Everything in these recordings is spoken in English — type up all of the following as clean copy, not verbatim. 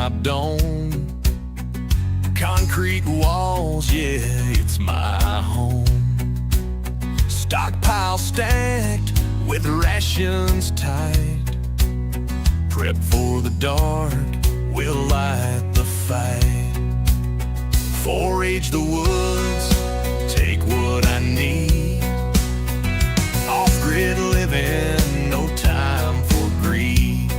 my dome. Concrete walls, yeah, it's my home. Stockpile stacked with rations tight. Prep for the dark, we'll light the fight. Forage the woods, take what I need. Off-grid living, no time for greed.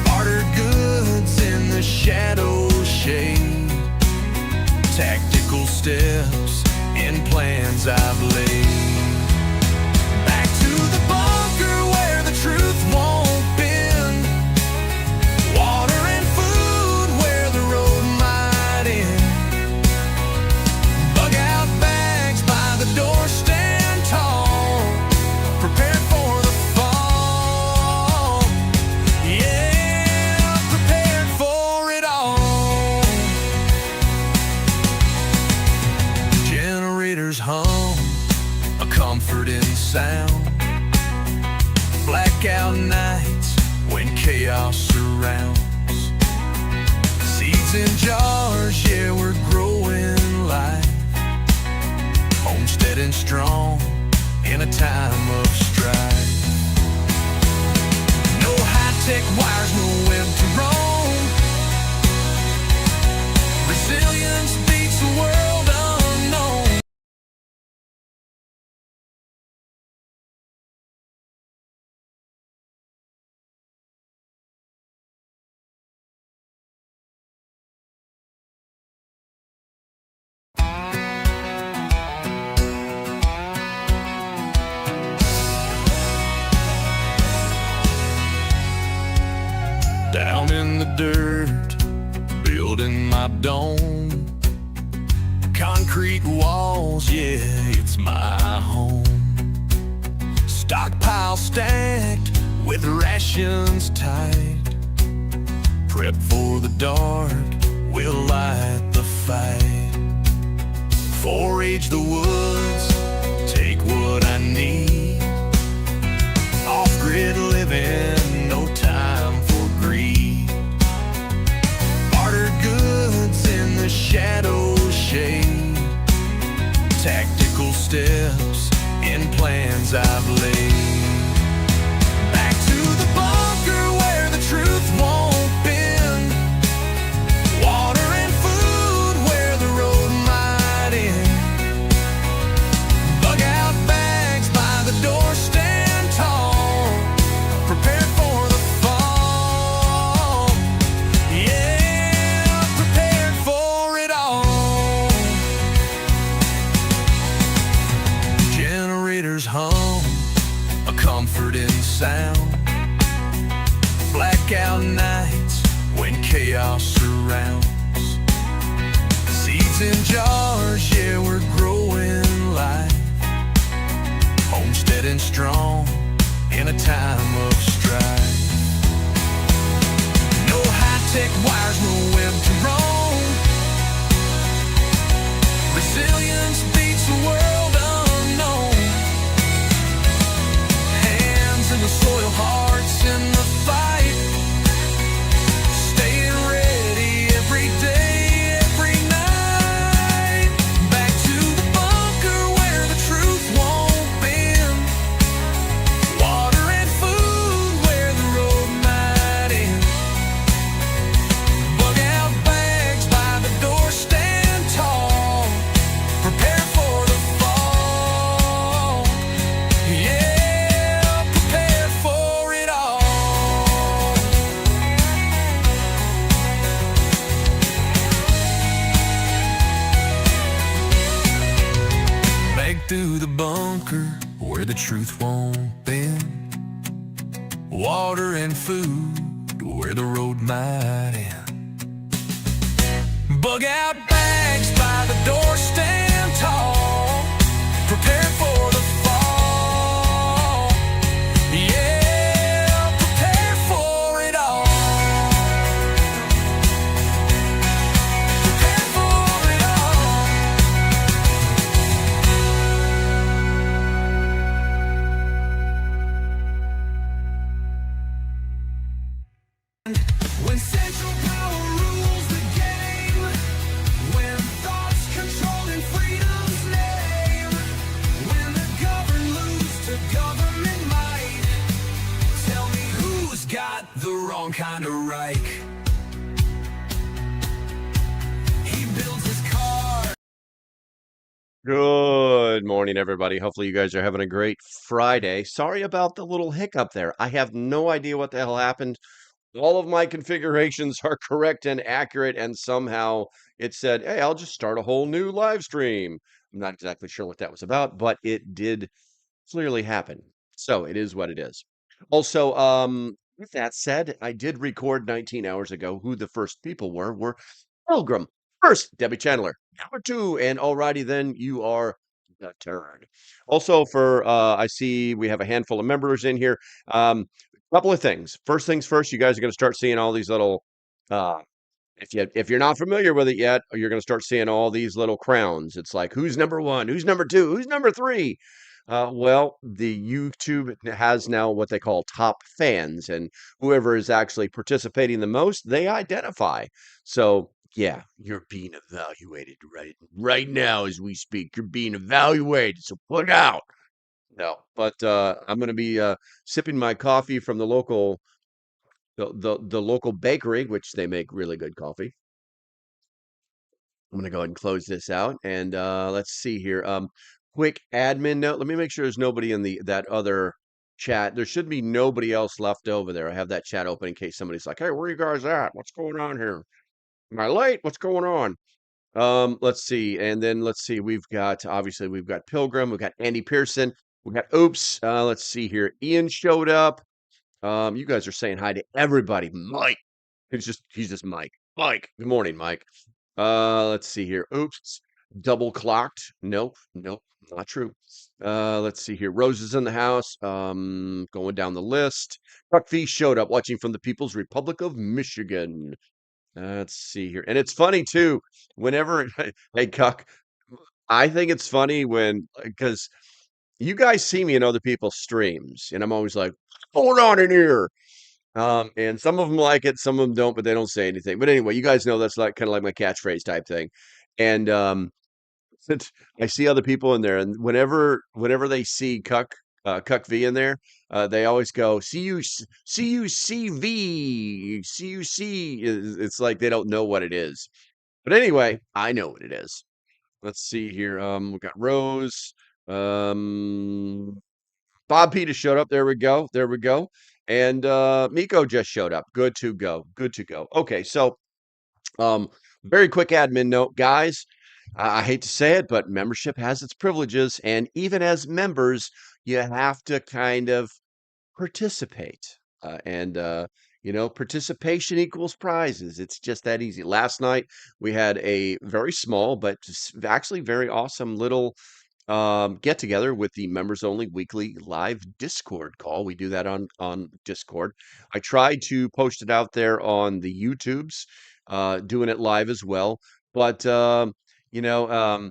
Barter goods in the shadow shade. Tactical steps in plans I've laid. Back to the bunker where the truth won't bend. Water and food where the road might end. Bug out bags by the door, stand tall, prepared for the fall. Yeah, prepared for it all. Generators hum, a comforting sound. Blackout nights when chaos surrounds. Seeds in jars, yeah, we're growing life. Homesteading strong in a time of strife. No high-tech wires, no web to roam. Resilience beats the world unknown. Down in the dirt, building my dome. Concrete walls, yeah, it's my home. Stockpile stacked with rations tight. Prep for the dark, we'll light the fight. Forage the woods, take what I need. Off-grid living, no time for greed. Barter goods in the shadow shade. Tactical steps in plans I've laid. Back to the bunker where the truth won't bend. Water and food where the road might end. Bug out bags by the door, stand tall, prepared for the fall. Yeah, prepared for it all. Generators hum, a comforting sound. Blackout nights when chaos surrounds. Seeds in jars, yeah, we're growing life. Homesteading strong in a time of strife. No high-tech wires, no web to roam. Resilience beats the world unknown. Hands in the soil, hearts in the fight. Staying ready every day, every night. Back to the bunker where the truth won't bend. Water and food where the road might end. Bug out bags by the door, stand tall, prepare for the fall. Yeah, prepare for it all. Back through the bunker where the truth won't bend. Water and food where the road might end. Bug out bags by the door, stand tall, prepare for the fall. Yeah, prepare for it all. Prepare for it all. When Central find a Reich. He builds his car. Good morning, everybody. Hopefully, you guys are having a great Friday. Sorry about the little hiccup there. I have no idea what the hell happened. All of my configurations are correct and accurate, and somehow it said, "Hey, I'll just start a whole new live stream." I'm not exactly sure what that was about, but it did clearly happen. So it is what it is. Also, with that said, I did record 19 hours ago who the first people were Pilgrim. First, Debbie Chandler. Number two, and alrighty then, you are the turn. Also, for I see we have a handful of members in here. Couple of things. First things first, you guys are going to start seeing all these little uh, if you're not familiar with it yet, you're going to start seeing all these little crowns. It's like who's number one, who's number two, who's number three. Well, the YouTube has now what they call top fans, and whoever is actually participating the most, they identify. So yeah, you're being evaluated right now as we speak. You're being evaluated. So put it out. No, but I'm going to be sipping my coffee from the local bakery, which they make really good coffee. I'm gonna go ahead and close this out and let's see here. Quick admin note. Let me make sure there's nobody in the that other chat. There should be nobody else left over there. I have that chat open in case somebody's like, "Hey, where you guys at? What's going on here? Am I late? What's going on?" Let's see, and then let's see. We've got Pilgrim, we've got Andy Pearson, we've got Oops. Let's see here. Ian showed up. You guys are saying hi to everybody. Mike. He's just Mike. Mike. Good morning, Mike. Let's see here. Oops. Double clocked. Nope. Nope. Not true. Let's see here. Rose is in the house. Going down the list. Chuck V showed up watching from the People's Republic of Michigan. Let's see here. And it's funny too, whenever hey Cuck, I think it's funny when because you guys see me in other people's streams, and I'm always like, what's going on in here? And some of them like it, some of them don't, but they don't say anything. But anyway, you guys know that's like kind of like my catchphrase type thing. And since I see other people in there, and whenever they see Cuck V in there, they always go CUCV CUC. It's like they don't know what it is. But anyway, I know what it is. Let's see here. We got Rose. Um, Bob Peters showed up. There we go. There we go. And Miko just showed up. Good to go. Good to go. Okay, so um, very quick admin note, guys. I hate to say it, but membership has its privileges, and even as members, you have to kind of participate. And participation equals prizes. It's just that easy. Last night we had a very small but actually very awesome little get together with the members only weekly live Discord call. We do that on Discord. I tried to post it out there on the YouTubes, doing it live as well. But you know,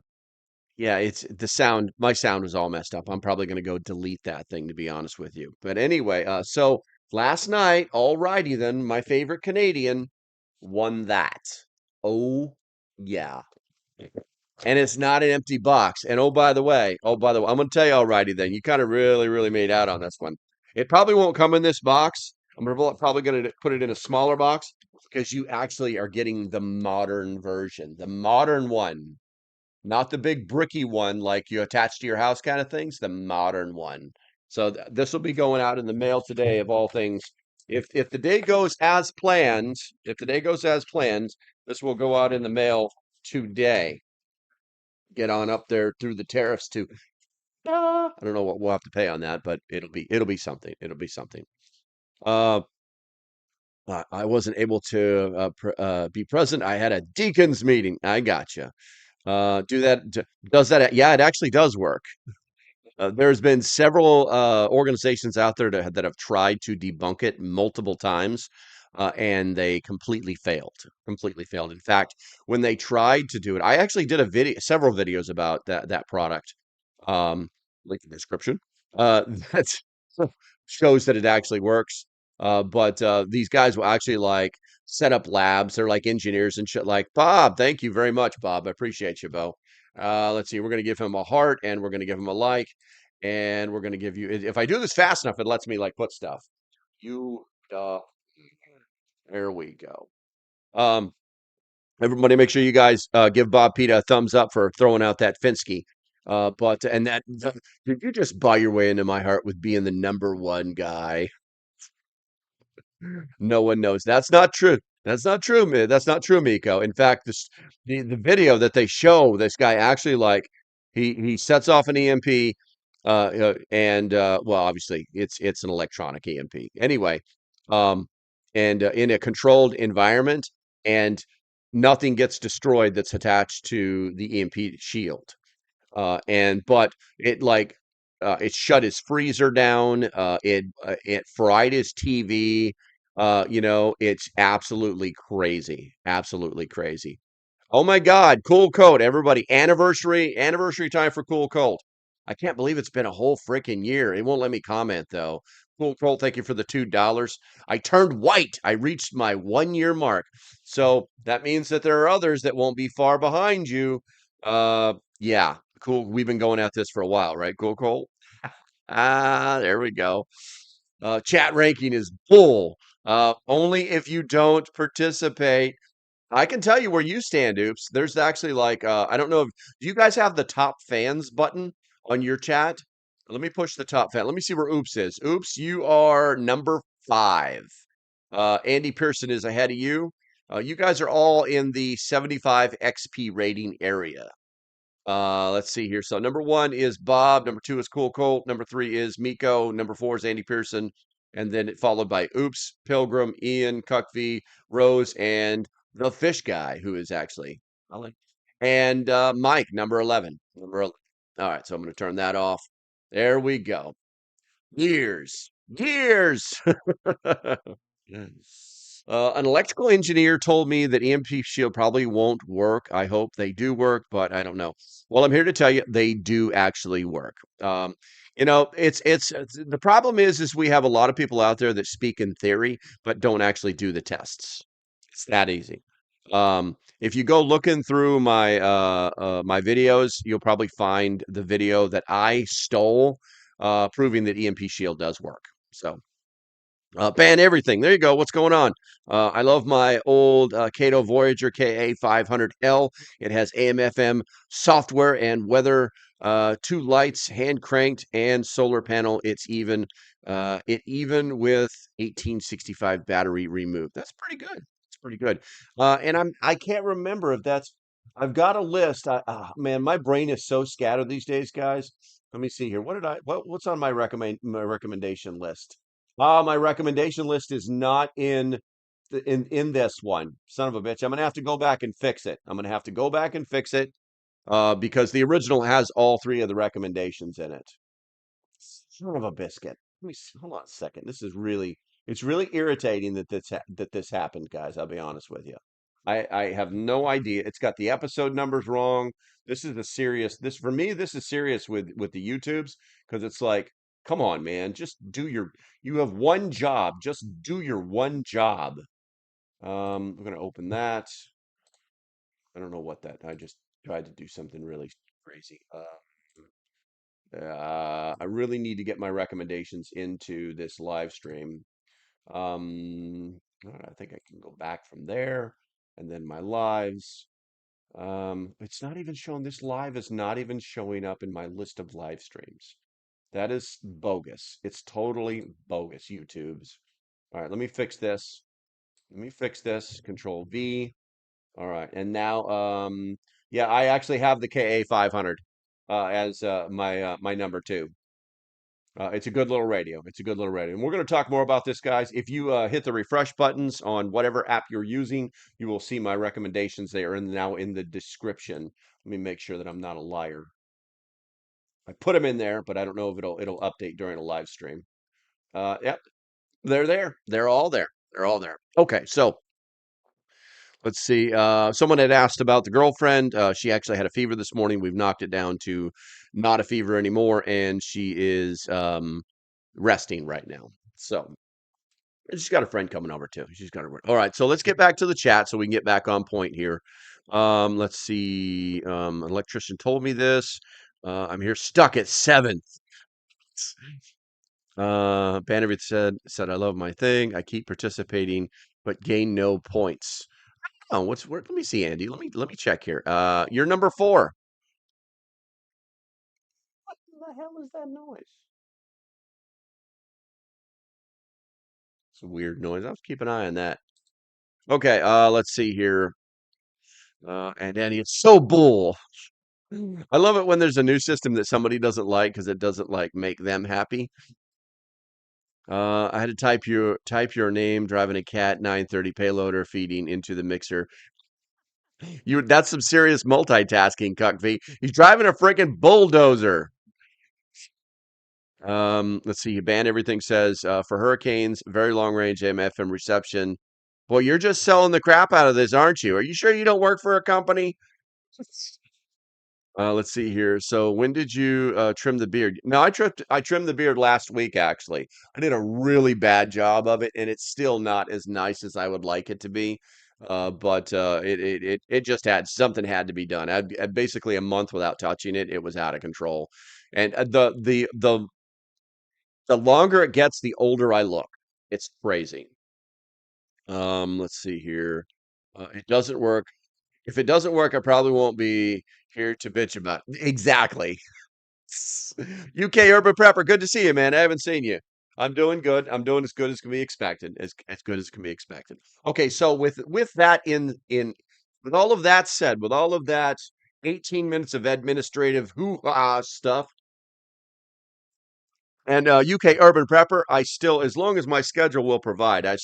yeah, it's the sound. My sound was all messed up. I'm probably going to go delete that thing to be honest with you. But anyway, so last night, alrighty then, my favorite Canadian won that. Oh yeah. And it's not an empty box. And oh by the way, I'm gonna tell you alrighty then. You kind of really made out on this one. It probably won't come in this box. Probably gonna put it in a smaller box because you actually are getting the modern version, the modern one, not the big bricky one like you attach to your house kind of things, the modern one. So this will be going out in the mail today of all things. If the day goes as planned, this will go out in the mail today. Get on up there through the tariffs to I don't know what we'll have to pay on that, but it'll be something. It'll be something. Uh, I wasn't able to be present. I had a deacons meeting. I gotcha. Do that. Does that? Yeah, it actually does work. There's been several organizations out there that have tried to debunk it multiple times, and they completely failed. Completely failed. In fact, when they tried to do it, I actually did several videos about that product. Um, Link in the description. That shows that it actually works. But these guys will actually like set up labs. They're like engineers and shit. Like Bob, thank you very much, Bob. I appreciate you, Bo. Let's see. We're gonna give him a heart, and we're gonna give him a like, and we're gonna give you. If I do this fast enough, it lets me like put stuff. You There we go. Um, Everybody, make sure you guys give Bob Pete a thumbs up for throwing out that Finsky. But and that did you just buy your way into my heart with being the number one guy? No one knows. That's not true. That's not true, man. That's not true, Miko. In fact, the video that they show this guy actually like he sets off an EMP, and well, obviously it's an electronic EMP. Anyway, um, and in a controlled environment, and nothing gets destroyed that's attached to the EMP shield. And but it like it shut his freezer down. It fried his TV. It's absolutely crazy, absolutely crazy. Oh my God, Cool Coat, everybody! Anniversary time for Cool Coat. I can't believe it's been a whole freaking year. It won't let me comment though. Cool Coat, thank you for the $2. I turned white. I reached my 1 year mark. So that means that there are others that won't be far behind you. Yeah, cool. We've been going at this for a while, right? Cool Coat. There we go. Chat ranking is bull. Only if you don't participate. I can tell you where you stand, Oops. There's actually like I don't know if do you guys have the top fans button on your chat? Let me push the top fan. Let me see where Oops is. Oops, you are number 5. Andy Pearson is ahead of you. You guys are all in the 75 XP rating area. Let's see here. So number 1 is Bob, number 2 is Cool Colt, number 3 is Miko, number 4 is Andy Pearson, and then it followed by Oops, Pilgrim, Ian, Cuckvy, Rose, and the Fish Guy, who is actually Alan, and Mike, number 11. All right, so I'm going to turn that off. There we go. Years. An electrical engineer told me that EMP shield probably won't work. I hope they do work, but I don't know. Well, I'm here to tell you they do actually work. It's the problem is we have a lot of people out there that speak in theory but don't actually do the tests. It's that easy. If you go looking through my videos, you'll probably find the video that I stole, proving that EMP shield does work. So ban everything. There you go. What's going on? I love my old Cato Voyager KA 500L. It has AM/FM software and weather, 2 lights, hand cranked, and solar panel. It even with 1865 battery removed. That's pretty good. It's pretty good. And I can't remember if that's. I've got a list. Man, my brain is so scattered these days, guys. Let me see here. What's on my recommendation list? My recommendation list is not in this one. Son of a bitch. I'm gonna have to go back and fix it. I'm gonna have to go back and fix it because the original has all 3 of the recommendations in it. Son of a biscuit. Hold on a second. It's really irritating that this happened, guys. I'll be honest with you. I have no idea. It's got the episode numbers wrong. This for me, this is serious with the YouTubes because it's like, come on, man, you have one job. Just do your one job. We're gonna open that. I don't know what that. I just tried to do something really crazy. I really need to get my recommendations into this live stream. All right, I think I can go back from there and then my lives. It's not even showing, this live is not even showing up in my list of live streams. That is bogus. It's totally bogus, YouTubes. All right, let me fix this. Control V. All right, and now, yeah, I actually have the KA 500 as my number 2. It's a good little radio. It's a good little radio. And we're going to talk more about this, guys. If you hit the refresh buttons on whatever app you're using, you will see my recommendations. They are now in the description. Let me make sure that I'm not a liar. I put them in there, but I don't know if it'll update during a live stream. Yep, they're there. They're all there. They're all there. Okay, so let's see. Someone had asked about the girlfriend. She actually had a fever this morning. We've knocked it down to not a fever anymore, and she is resting right now. So she's got a friend coming over too. She's got a all right. So let's get back to the chat so we can get back on point here. Let's see. An electrician told me this. I'm here stuck at 7th. Bannervid said I love my thing. I keep participating, but gain no points. Oh, what's where? Let me see, Andy. Let me check here. You're number 4. What the hell is that noise? It's a weird noise. I'll keep an eye on that. Okay, let's see here. And Andy, it's so bull. I love it when there's a new system that somebody doesn't like because it doesn't like make them happy. I had to type your name, driving a cat 930 payloader, feeding into the mixer. That's some serious multitasking, Cuck V. He's driving a freaking bulldozer. Let's see. You ban everything. Says for hurricanes, very long range AM/FM reception. Well, you're just selling the crap out of this, aren't you? Are you sure you don't work for a company? Let's see here. So when did you trim the beard? No, I trimmed the beard last week actually. I did a really bad job of it, and it's still not as nice as I would like it to be. But it just had something had to be done. I'd basically a month without touching it. It was out of control, and the longer it gets, the older I look. It's crazy. Let's see here. It doesn't work. If it doesn't work, I probably won't be here to bitch about it. Exactly. UK Urban Prepper, good to see you, man. I haven't seen you. I'm doing good. I'm doing as good as can be expected. As good as can be expected. Okay, so with that in with all of that said, with all of that 18 minutes of administrative hoo-ha stuff, and UK Urban Prepper, I still, as long as my schedule will provide, I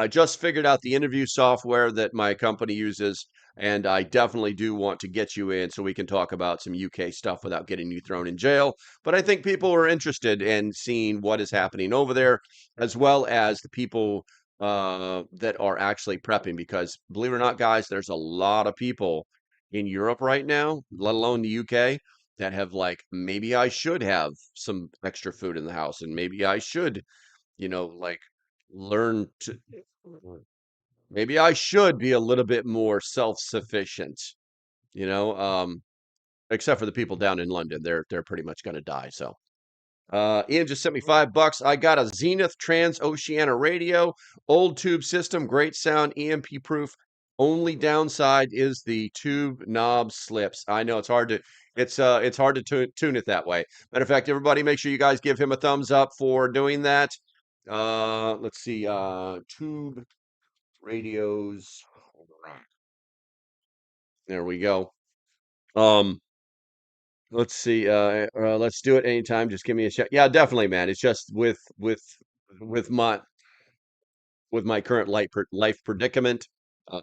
just figured out the interview software that my company uses, and I definitely do want to get you in so we can talk about some UK stuff without getting you thrown in jail. But I think people are interested in seeing what is happening over there, as well as the people that are actually prepping. Because believe it or not, guys, there's a lot of people in Europe right now, let alone the UK, that have like, maybe I should have some extra food in the house, and maybe I should, like learn to maybe I should be a little bit more self-sufficient, you know, um, except for the people down in London. They're pretty much gonna die. So Ian just sent me $5. I got a Zenith Transoceana radio, old tube system, great sound, EMP proof. Only downside is the tube knob slips. I know it's hard to tune it that way. Matter of fact, everybody make sure you guys give him a thumbs up for doing that. Let's see, tube radios. There we go. Um, let's see. Let's do it anytime. Just give me a check. Yeah, definitely, man. It's just with my current life predicament,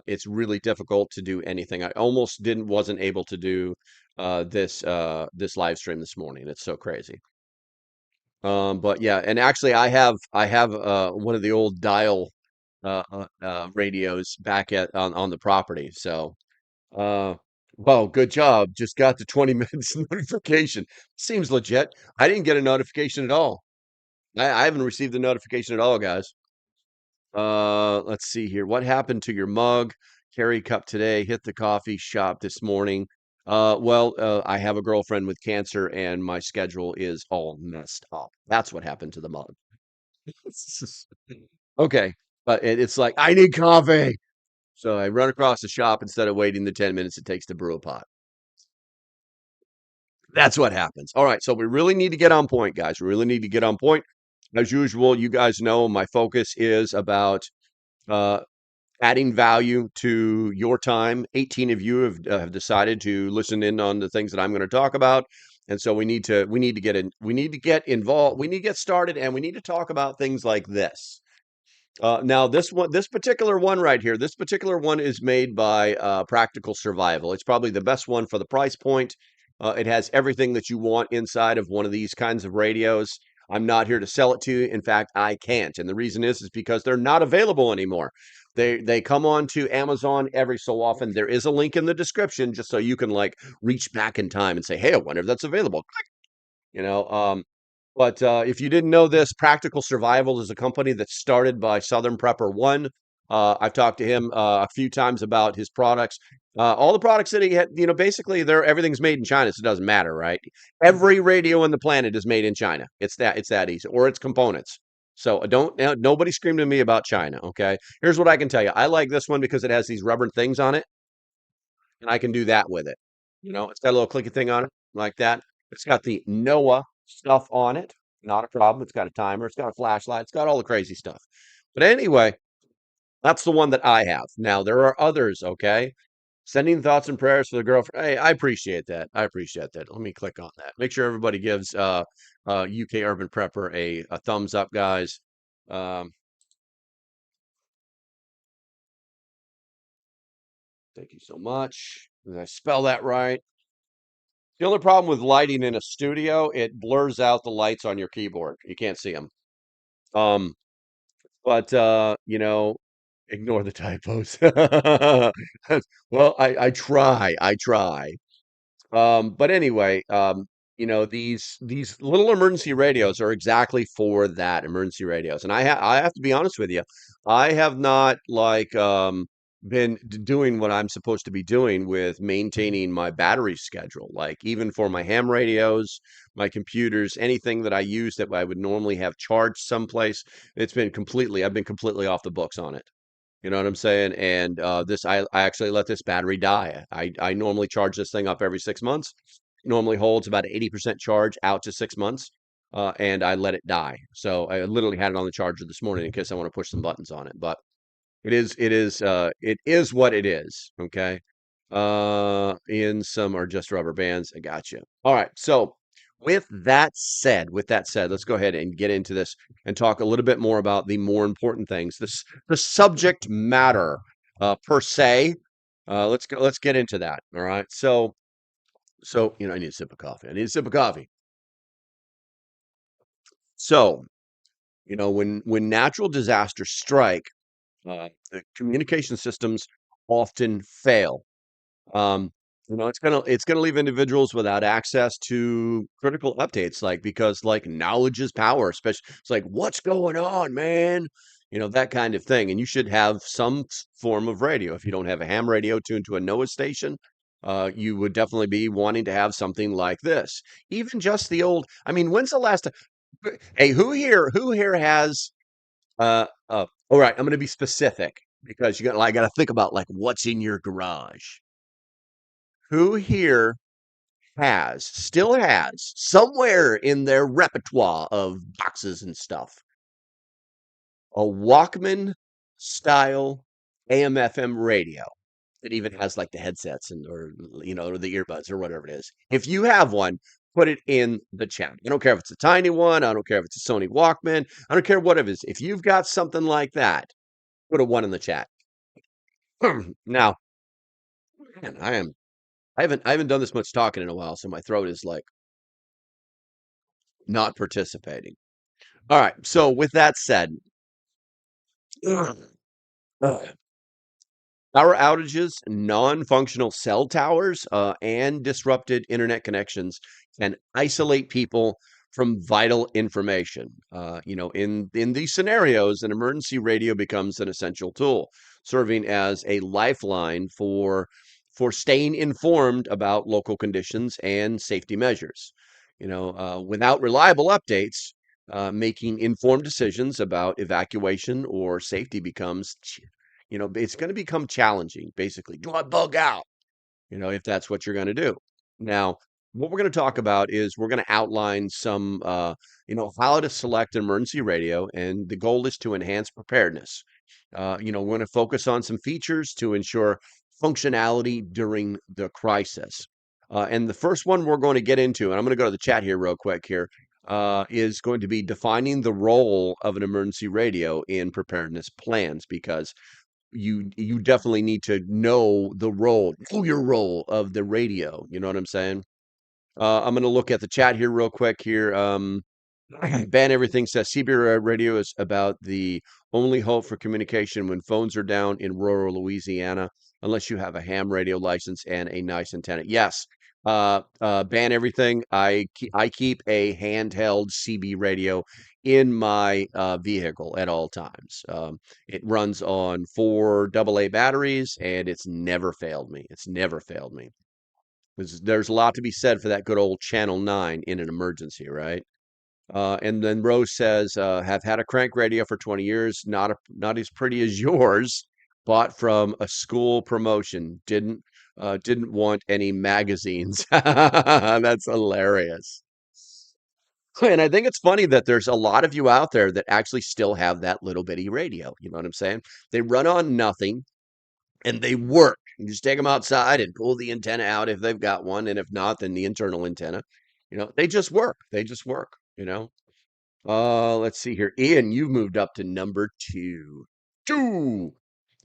it's really difficult to do anything. I almost wasn't able to do this live stream this morning. It's so crazy. But yeah, and actually, I have one of the old dial radios back on the property. So, uh, well, good job. Just got the 20 minutes notification. Seems legit. I didn't get a notification at all. I haven't received a notification at all, guys. Let's see here. What happened to your mug? Carry cup today. Hit the coffee shop this morning. I have a girlfriend with cancer, and my schedule is all messed up. That's what happened to the mug. Okay, but it's like I need coffee. So I run across the shop instead of waiting the 10 minutes it takes to brew a pot. That's what happens. All right, so we really need to get on point, guys. We really need to get on point. As usual, you guys know my focus is about uh, adding value to your time. 18 of you have decided to listen in on the things that I'm going to talk about, and so we need to get involved. We need to get started, and we need to talk about things like this. Now, this particular one right here, this particular one is made by Practical Survival. It's probably the best one for the price point. It has everything that you want inside of one of these kinds of radios. I'm not here to sell it to you. In fact, I can't, and the reason is because they're not available anymore. They come on to Amazon every so often. There is a link in the description just so you can like reach back in time and say, "Hey, I wonder if that's available." You know, but if you didn't know this, Practical Survival is a company that's started by Southern Prepper One. I've talked to him a few times about his products. All the products that he had, basically everything's made in China, so it doesn't matter, right? Every radio on the planet is made in China. It's that easy, or its components. So don't nobody scream to me about China. Okay, here's what I can tell you. I like this one because it has these rubber things on it, and I can do that with it. It's got a little clicky thing on it like that. It's got the NOAA stuff on it. Not a problem. It's got a timer. It's got a flashlight. It's got all the crazy stuff. But anyway, that's the one that I have. Now there are others. Okay, sending thoughts and prayers for the girlfriend. Hey, I appreciate that. I appreciate that. Let me click on that. Make sure everybody gives UK Urban Prepper a thumbs up, guys. Um, Thank you so much. Did I spell that right? The only problem with lighting in a studio, it blurs out the lights on your keyboard. You can't see them. Um, but ignore the typos. Well, I try. I try. But anyway, these little emergency radios are exactly for that, emergency radios. And I have to be honest with you, I have not been doing what I'm supposed to be doing with maintaining my battery schedule. Like even for my ham radios, my computers, anything that I use that I would normally have charged someplace, I've been completely off the books on it. You know what I'm saying? And I actually let this battery die. I normally charge this thing up every 6 months. Normally holds about 80% charge out to 6 months, and I let it die. So I literally had it on the charger this morning in case I want to push some buttons on it. But it is what it is. Okay. In some are just rubber bands. I got you. All right. So with that said, let's go ahead and get into this and talk a little bit more about the more important things. The subject matter per se. Let's get into that. All right. So I need a sip of coffee. I need a sip of coffee. So, when natural disasters strike, the communication systems often fail. Um, it's gonna leave individuals without access to critical updates, like because like knowledge is power, especially it's like what's going on, man? That kind of thing. And you should have some form of radio. If you don't have a ham radio tuned to a NOAA station, you would definitely be wanting to have something like this. Even just the old, I mean, when's the last time? Hey, who here has all right, I'm gonna be specific because I gotta think about like what's in your garage. Who here still has somewhere in their repertoire of boxes and stuff, a Walkman style AM FM radio that even has like the headsets or the earbuds or whatever it is. If you have one, put it in the chat. I don't care if it's a tiny one. I don't care if it's a Sony Walkman. I don't care what it is. If you've got something like that, put a one in the chat. Now, man, I haven't done this much talking in a while, so my throat is like not participating. All right. So with that said, power outages, non-functional cell towers, and disrupted internet connections can isolate people from vital information. In these scenarios, an emergency radio becomes an essential tool, serving as a lifeline for staying informed about local conditions and safety measures. Without reliable updates, making informed decisions about evacuation or safety it's going to become challenging. Basically, do I bug out? If that's what you're going to do. Now, what we're going to talk about is we're going to outline some, how to select an emergency radio, and the goal is to enhance preparedness. We're going to focus on some features to ensure functionality during the crisis. And the first one we're going to get into, and I'm going to go to the chat here real quick here, is going to be defining the role of an emergency radio in preparedness plans because you definitely need to know your role of the radio. You know what I'm saying? I'm going to look at the chat here real quick here. Ban Everything says CB radio is about the only hope for communication when phones are down in rural Louisiana, unless you have a ham radio license and a nice antenna. Yes. Ban Everything. I keep a handheld CB radio in my vehicle at all times. It runs on 4 AA batteries, and it's never failed me. It's never failed me. There's a lot to be said for that good old Channel 9 in an emergency, right? And then Rose says, have had a crank radio for 20 years, not as pretty as yours, bought from a school promotion. Didn't want any magazines. That's hilarious. And I think it's funny that there's a lot of you out there that actually still have that little bitty radio. You know what I'm saying? They run on nothing and they work. You just take them outside and pull the antenna out if they've got one, and if not, then the internal antenna. They just work. They just work, you know. Let's see here. Ian, you've moved up to number two. Two.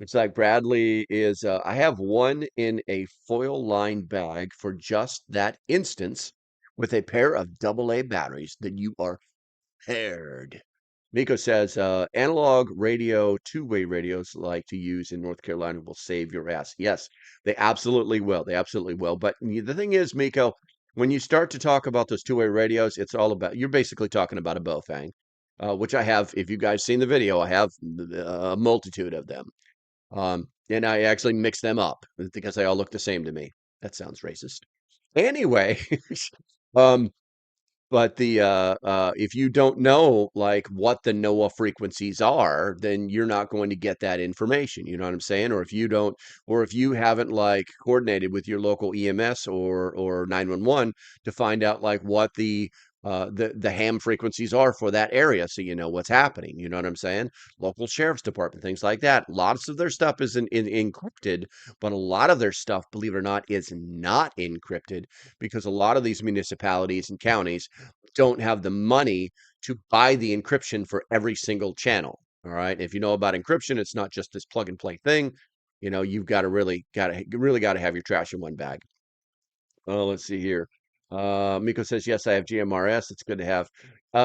It's like Bradley is, I have one in a foil lined bag for just that instance with a pair of AA batteries that you are paired. Miko says, analog radio, two-way radios like to use in North Carolina will save your ass. Yes, they absolutely will. They absolutely will. But the thing is, Miko, when you start to talk about those two-way radios, it's all about, you're basically talking about a Bofang, which I have, if you guys seen the video, I have a multitude of them. And I actually mix them up because they all look the same to me. That sounds racist. Anyway, um, but if you don't know like what the NOAA frequencies are, then you're not going to get that information. You know what I'm saying? Or if you haven't like coordinated with your local EMS or 911 to find out like what the ham frequencies are for that area, so you know what's happening. You know what I'm saying? Local sheriff's department, things like that. Lots of their stuff is encrypted, but a lot of their stuff, believe it or not, is not encrypted because a lot of these municipalities and counties don't have the money to buy the encryption for every single channel. All right. If you know about encryption, it's not just this plug and play thing. You've got to really got to have your trash in one bag. Oh, let's see here. Miko says, yes, I have GMRS. It's good to have.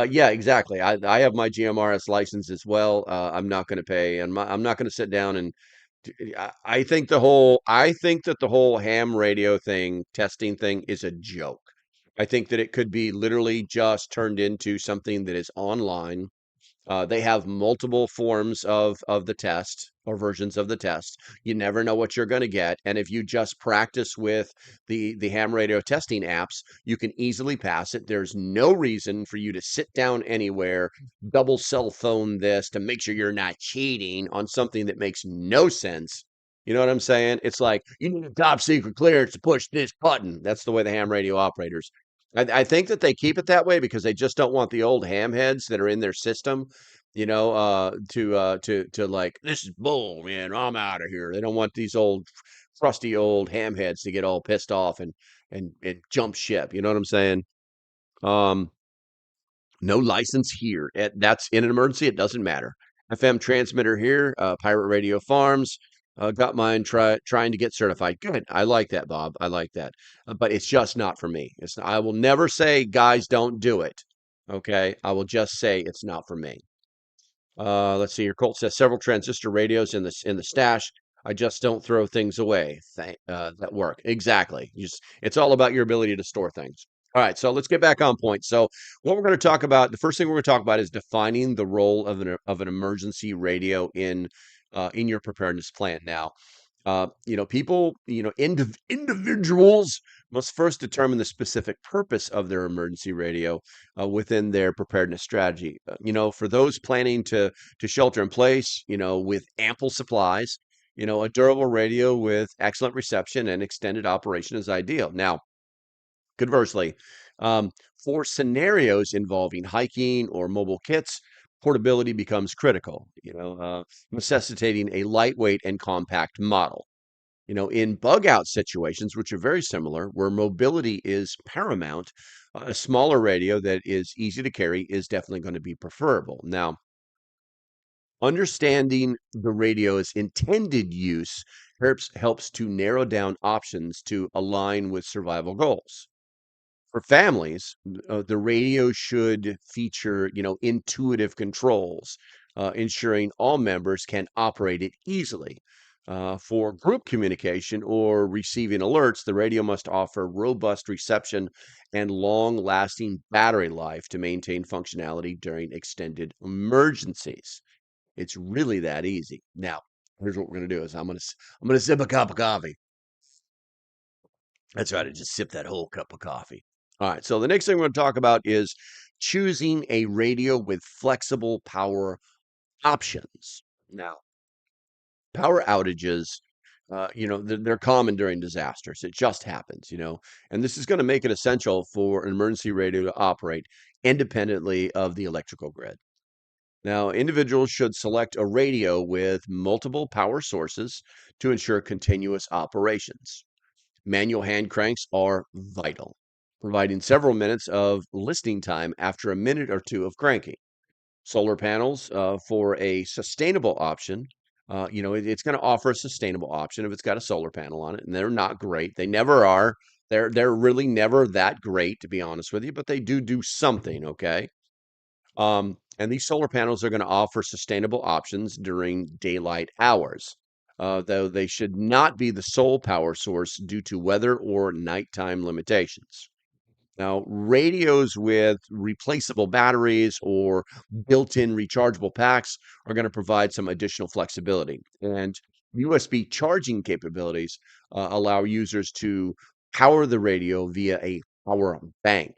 Yeah, exactly. I have my GMRS license as well. I'm not going to pay, and I'm not going to sit down and I think that the whole ham radio thing, testing thing is a joke. I think that it could be literally just turned into something that is online. They have multiple forms of the test or versions of the test. You never know what you're going to get, and if you just practice with the ham radio testing apps, you can easily pass it. There's no reason for you to sit down anywhere, double cell phone this to make sure you're not cheating on something that makes no sense. You know what I'm saying? It's like you need a top secret clearance to push this button. That's the way the ham radio operators. I think that they keep it that way because they just don't want the old ham heads that are in their system, to like, this is bull, man. I'm out of here. They don't want these old crusty old ham heads to get all pissed off and jump ship. You know what I'm saying? Um, no license here. That's in an emergency. It doesn't matter. FM transmitter here, Pirate Radio Farms. Got mine trying to get certified. Good. I like that, Bob. I like that. But it's just not for me. I will never say, guys, don't do it. Okay. I will just say it's not for me. Let's see here. Colt says several transistor radios in the stash. I just don't throw things away. That work. Exactly. It's all about your ability to store things. All right, so let's get back on point. So what we're going to talk about, the first thing we're going to talk about is defining the role of an emergency radio in your preparedness plan. Now, people, individuals must first determine the specific purpose of their emergency radio within their preparedness strategy. For those planning to shelter in place, with ample supplies, a durable radio with excellent reception and extended operation is ideal. Now, conversely, for scenarios involving hiking or mobile kits, portability becomes critical, necessitating a lightweight and compact model. In bug out situations, which are very similar, where mobility is paramount, a smaller radio that is easy to carry is definitely going to be preferable. Now, understanding the radio's intended use helps to narrow down options to align with survival goals. For families, the radio should feature, intuitive controls, ensuring all members can operate it easily. For group communication or receiving alerts, the radio must offer robust reception and long-lasting battery life to maintain functionality during extended emergencies. It's really that easy. Now, here's what we're gonna do: is I'm gonna sip a cup of coffee. That's right. I just sip that whole cup of coffee. All right. So the next thing we're going to talk about is choosing a radio with flexible power options. Now, power outages, they're common during disasters. It just happens, and this is going to make it essential for an emergency radio to operate independently of the electrical grid. Now, individuals should select a radio with multiple power sources to ensure continuous operations. Manual hand cranks are vital, providing several minutes of listening time after a minute or two of cranking. Solar panels for a sustainable option. It's going to offer a sustainable option if it's got a solar panel on it, and they're not great. They never are. They're really never that great, to be honest with you, but they do something. Okay. And these solar panels are going to offer sustainable options during daylight hours, though they should not be the sole power source due to weather or nighttime limitations. Now, radios with replaceable batteries or built-in rechargeable packs are going to provide some additional flexibility. And USB charging capabilities allow users to power the radio via a power bank,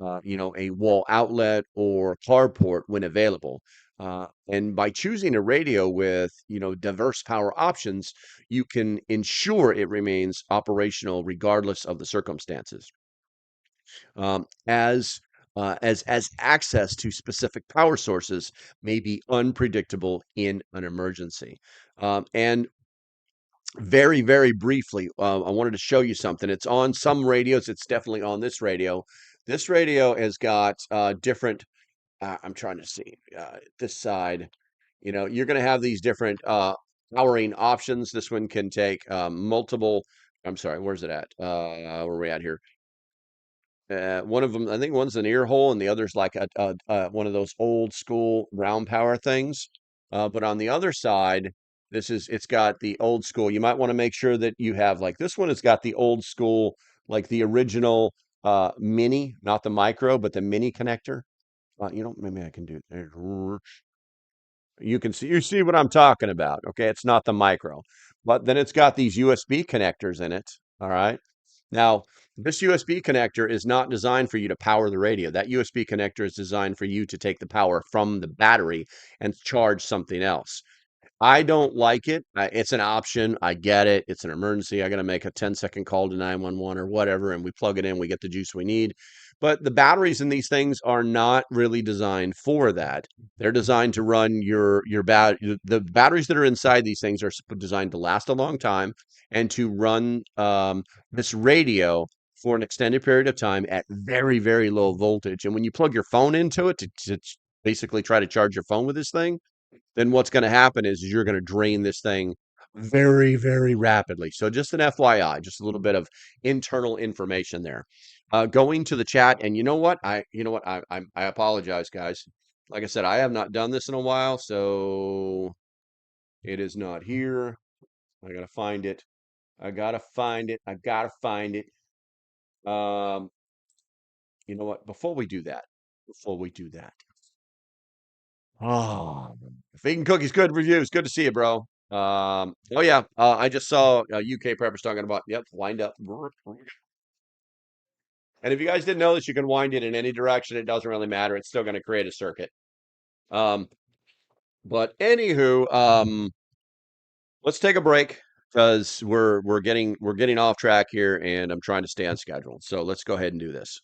a wall outlet or carport when available. And by choosing a radio with, diverse power options, you can ensure it remains operational regardless of the circumstances. As access to specific power sources may be unpredictable in an emergency. And very, very briefly, I wanted to show you something. It's on some radios. It's definitely on this radio. This radio has got different. I'm trying to see this side. You're going to have these different powering options. This one can take multiple. I'm sorry, where's it at? Where are we at here? One of them, I think one's an ear hole, and the other's like one of those old school round power things. But on the other side, it's got the old school. You might want to make sure that you have like this one has got the old school, like the original mini, not the micro, but the mini connector. Maybe I can do it. You see what I'm talking about. Okay, it's not the micro, but then it's got these USB connectors in it. All right. Now, this USB connector is not designed for you to power the radio. That USB connector is designed for you to take the power from the battery and charge something else. I don't like it. It's an option. I get it. It's an emergency. I got to make a 10-second call to 911 or whatever, and we plug it in. We get the juice we need. But the batteries in these things are not really designed for that. They're designed to run the batteries that are inside these things are designed to last a long time and to run this radio for an extended period of time at very, very low voltage. And when you plug your phone into it to basically try to charge your phone with this thing, then what's going to happen is you're going to drain this thing very, very rapidly. So just an FYI, just a little bit of internal information there. Going to the chat, and I apologize, guys. Like I said, I have not done this in a while, so it is not here. I gotta find it. I gotta find it. I gotta find it. Um, you know what? Before we do that, oh, Vegan Cookies, good reviews. Good to see you, bro. Oh yeah, I just saw UK preppers talking about, yep, wind up. And if you guys didn't know this, you can wind it in any direction. It doesn't really matter. It's still going to create a circuit. Um, but anywho, let's take a break because we're getting off track here, and I'm trying to stay on schedule. So let's go ahead and do this.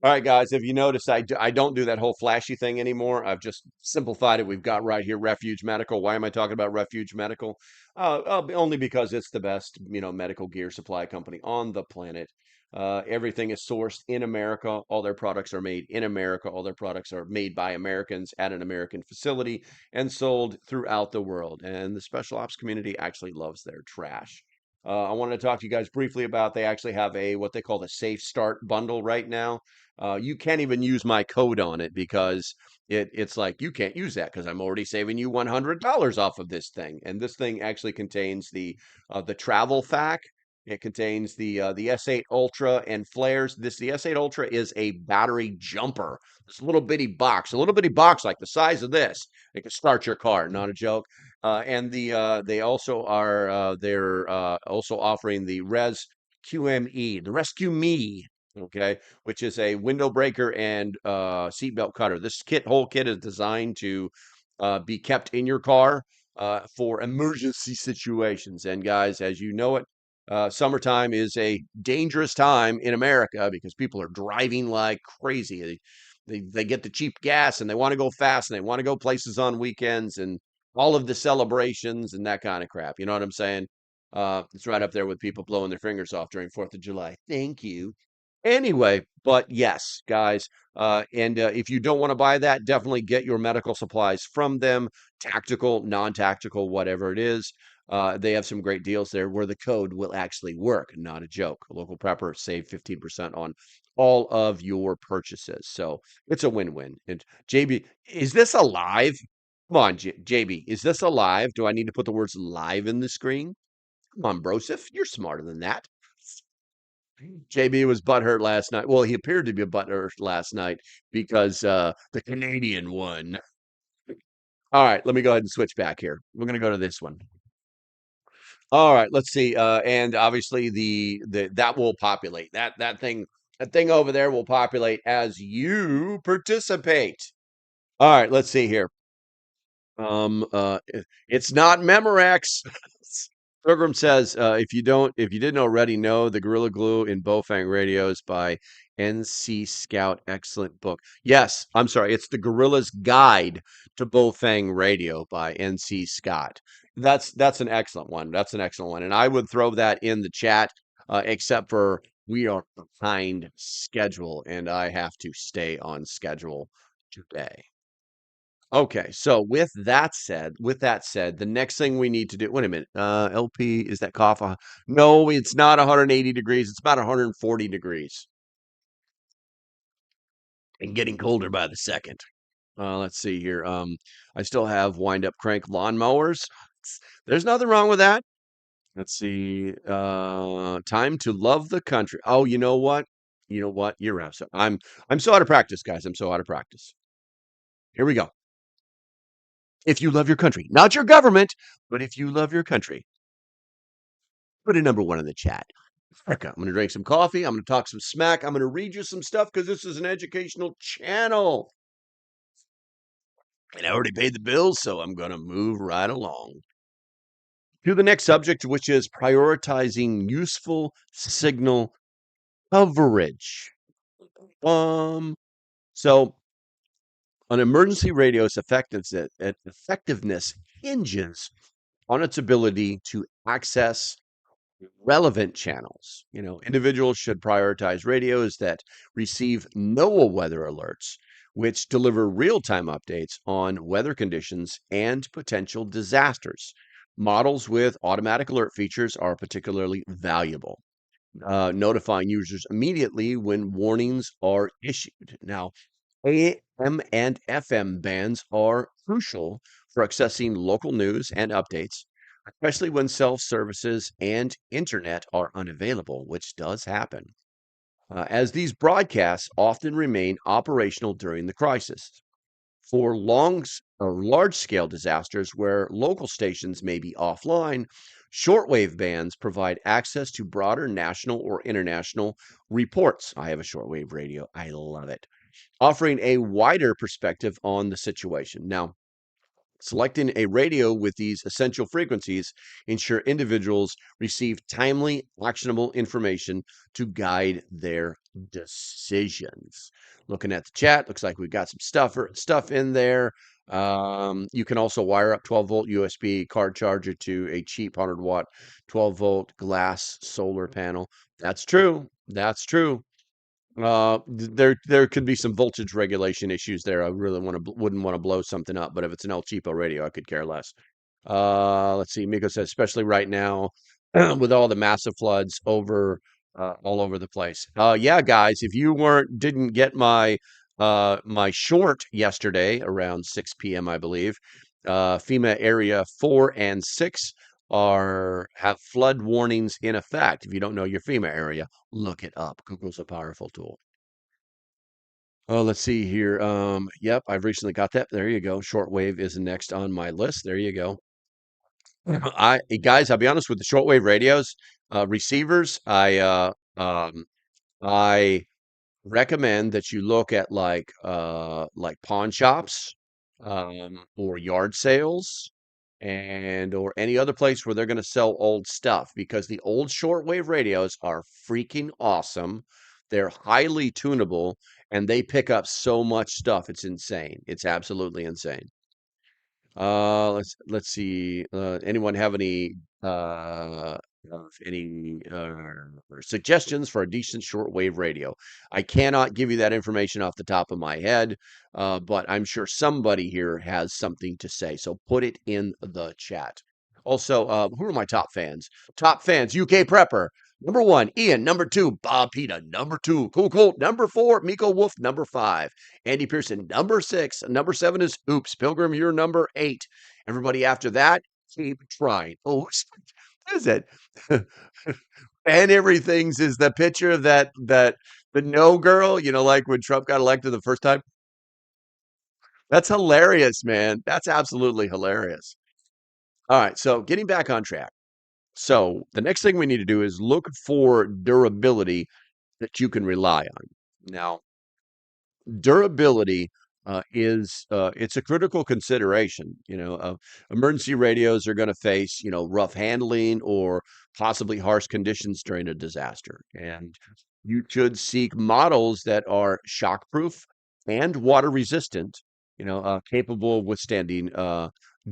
All right, guys, if you notice, I don't do that whole flashy thing anymore. I've just simplified it. We've got right here Refuge Medical. Why am I talking about Refuge Medical? Only because it's the best, medical gear supply company on the planet. Everything is sourced in America. All their products are made in America. All their products are made by Americans at an American facility and sold throughout the world. And the special ops community actually loves their trash. I wanted to talk to you guys briefly about they actually have what they call the Safe Start bundle right now. You can't even use my code on it because it's like you can't use that because I'm already saving you $100 off of this thing. And this thing actually contains the travel fac. It contains the S8 Ultra and flares. The S8 Ultra is a battery jumper. This a little bitty box like the size of this. It can start your car. Not a joke. And they also are they're also offering the Res QME, the Rescue Me okay, which is a window breaker and seatbelt cutter. This whole kit is designed to be kept in your car for emergency situations. And guys, as you know it, summertime is a dangerous time in America because people are driving like crazy. They get the cheap gas and they want to go fast and they want to go places on weekends and all of the celebrations and that kind of crap. You know what I'm saying? It's right up there with people blowing their fingers off during 4th of July. Thank you. Anyway, but yes, guys, and if you don't want to buy that, definitely get your medical supplies from them, tactical, non-tactical, whatever it is. They have some great deals there where the code will actually work, not a joke. Local Prepper save 15% on all of your purchases. So it's a win-win. And JB, is this alive? Come on, JB, is this alive? Do I need to put the words live in the screen? Come on, Broseph, you're smarter than that. JB was butthurt last night. Well, he appeared to be butthurt last night because the Canadian won. All right, let me go ahead and switch back here. We're going to go to this one. All right, let's see. And obviously the that will populate. That thing over there will populate as you participate. All right, let's see here. It's not Memorex. Pilgrim says, if you didn't already know, the Gorilla Glue in Bowfang Radios by NC Scout, excellent book. Yes, I'm sorry, it's the Gorilla's Guide to Bowfang Radio by NC Scott. That's an excellent one. That's an excellent one, and I would throw that in the chat, except for we are behind schedule, and I have to stay on schedule today. Okay, so with that said, the next thing we need to do, wait a minute, LP, is that coffee? No, it's not 180 degrees. It's about 140 degrees and getting colder by the second. Let's see here. I still have wind up crank lawnmowers. There's nothing wrong with that. Let's see. Time to love the country. Oh, you know what? You know what? You're absolutely. I'm so out of practice, guys. I'm so out of practice. Here we go. If you love your country, not your government, but if you love your country, put a number one in the chat. America. I'm going to drink some coffee. I'm going to talk some smack. I'm going to read you some stuff because this is an educational channel. And I already paid the bills, so I'm going to move right along to the next subject, which is prioritizing useful signal coverage. So an emergency radio's effectiveness hinges on its ability to access relevant channels. Individuals should prioritize radios that receive NOAA weather alerts, which deliver real-time updates on weather conditions and potential disasters. Models with automatic alert features are particularly valuable, notifying users immediately when warnings are issued. Now, AM and FM bands are crucial for accessing local news and updates, especially when self-services and internet are unavailable, which does happen, as these broadcasts often remain operational during the crisis. For long or large-scale disasters where local stations may be offline, shortwave bands provide access to broader national or international reports. I have a shortwave radio. I love it, offering a wider perspective on the situation. Now, selecting a radio with these essential frequencies ensure individuals receive timely, actionable information to guide their decisions. Looking at the chat, looks like we've got some stuff in there. You can also wire up 12-volt USB card charger to a cheap 100-watt 12-volt glass solar panel. That's true. That's true. There could be some voltage regulation issues there. I really wouldn't want to blow something up, but if it's an El Cheapo radio, I could care less. Let's see. Miko says, especially right now, with all the massive floods all over the place. Yeah, guys, if you didn't get my short yesterday around 6 p.m., I believe, FEMA area 4 and 6 have flood warnings in effect. If you don't know your FEMA area, look it up. Google's a powerful tool. Oh, let's see here. Yep, I've recently got that. There you go. Shortwave is next on my list. There you go. Guys, I'll be honest with the shortwave radios, receivers. I recommend that you look at like pawn shops, or yard sales, and or any other place where they're going to sell old stuff, because the old shortwave radios are freaking awesome. They're highly tunable and they pick up so much stuff. It's insane. It's absolutely insane. Let's see. Anyone have uh any suggestions for a decent shortwave radio? I cannot give you that information off the top of my head, but I'm sure somebody here has something to say. So put it in the chat. Also, who are my top fans? Top fans, UK Prepper. Number one, Ian. Number two, Bob Peta. Number two, Cool Colt. Number four, Miko Wolf. Number five, Andy Pearson. Number six. Number seven is Oops. Pilgrim, you're number eight. Everybody after that, keep trying. Oh, what is it? And everything's is the picture of that the no girl, like when Trump got elected the first time. That's hilarious, man. That's absolutely hilarious. All right, so getting back on track. So the next thing we need to do is look for durability that you can rely on. Now, durability is it's a critical consideration. Emergency radios are going to face rough handling or possibly harsh conditions during a disaster, and you should seek models that are shockproof and water resistant, capable of withstanding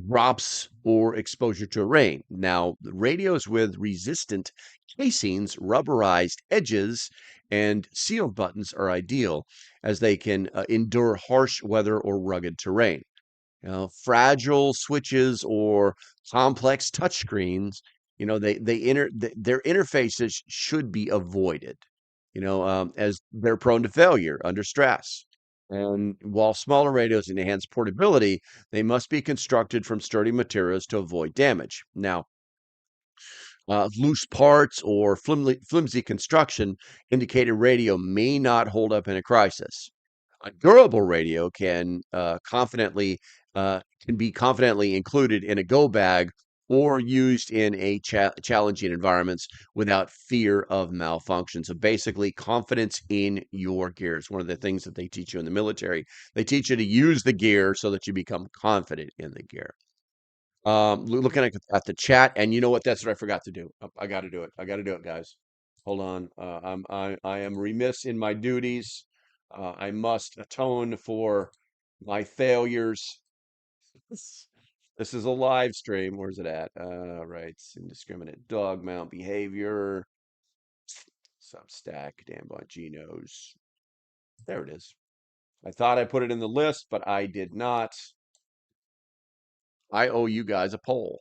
drops or exposure to rain. Now, the radios with resistant casings, rubberized edges, and seal buttons are ideal, as they can endure harsh weather or rugged terrain. Fragile switches or complex touchscreens, their interfaces should be avoided, as they're prone to failure under stress. And while smaller radios enhance portability, they must be constructed from sturdy materials to avoid damage. Now, loose parts or flimsy construction indicate a radio may not hold up in a crisis. A durable radio can be confidently included in a go bag or used in a challenging environments without fear of malfunction. So basically, confidence in your gear is one of the things that they teach you in the military. They teach you to use the gear so that you become confident in the gear. Looking at the chat, and you know what? That's what I forgot to do. I got to do it. I got to do it, guys. Hold on. I am remiss in my duties. I must atone for my failures. This this is a live stream. Where's it at? Rights, indiscriminate dog mount behavior, Substack, damn Bongino's. There it is. I thought I put it in the list, but I did not. I owe you guys a poll.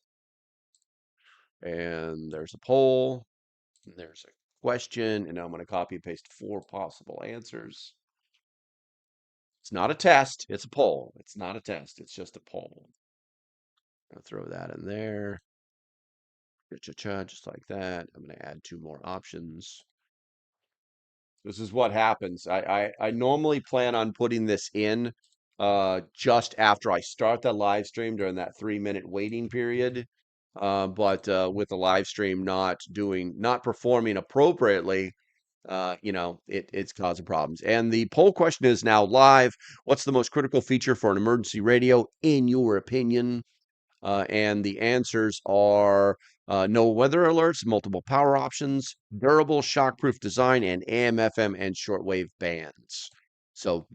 And there's a poll, and there's a question, and now I'm going to copy and paste 4 possible answers. It's not a test, it's a poll. It's not a test, it's just a poll. I'll throw that in there. Cha-cha-cha, just like that. I'm going to add 2 more options. This is what happens. I normally plan on putting this in just after I start the live stream during that 3-minute waiting period. But with the live stream not performing appropriately, it's causing problems. And the poll question is now live. What's the most critical feature for an emergency radio, in your opinion? And the answers are no weather alerts, multiple power options, durable shockproof design, and AM, FM, and shortwave bands. So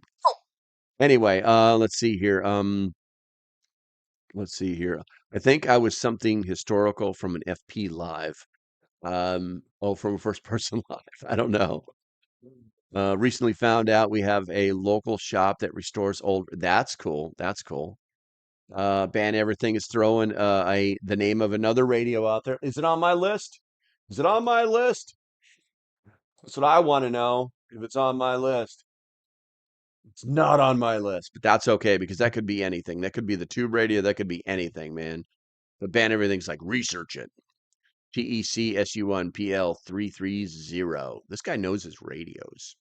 anyway, let's see here. Let's see here. I think I was something historical from an FP live. From a first person live. I don't know. Recently found out we have a local shop that restores old. That's cool. That's cool. Ban Everything is throwing the name of another radio out there. Is it on my list? Is it on my list? That's what I want to know. If it's on my list. It's not on my list, but that's okay because that could be anything. That could be the tube radio. That could be anything, man. But Ban Everything's like research it. PECSU1PL330. This guy knows his radios.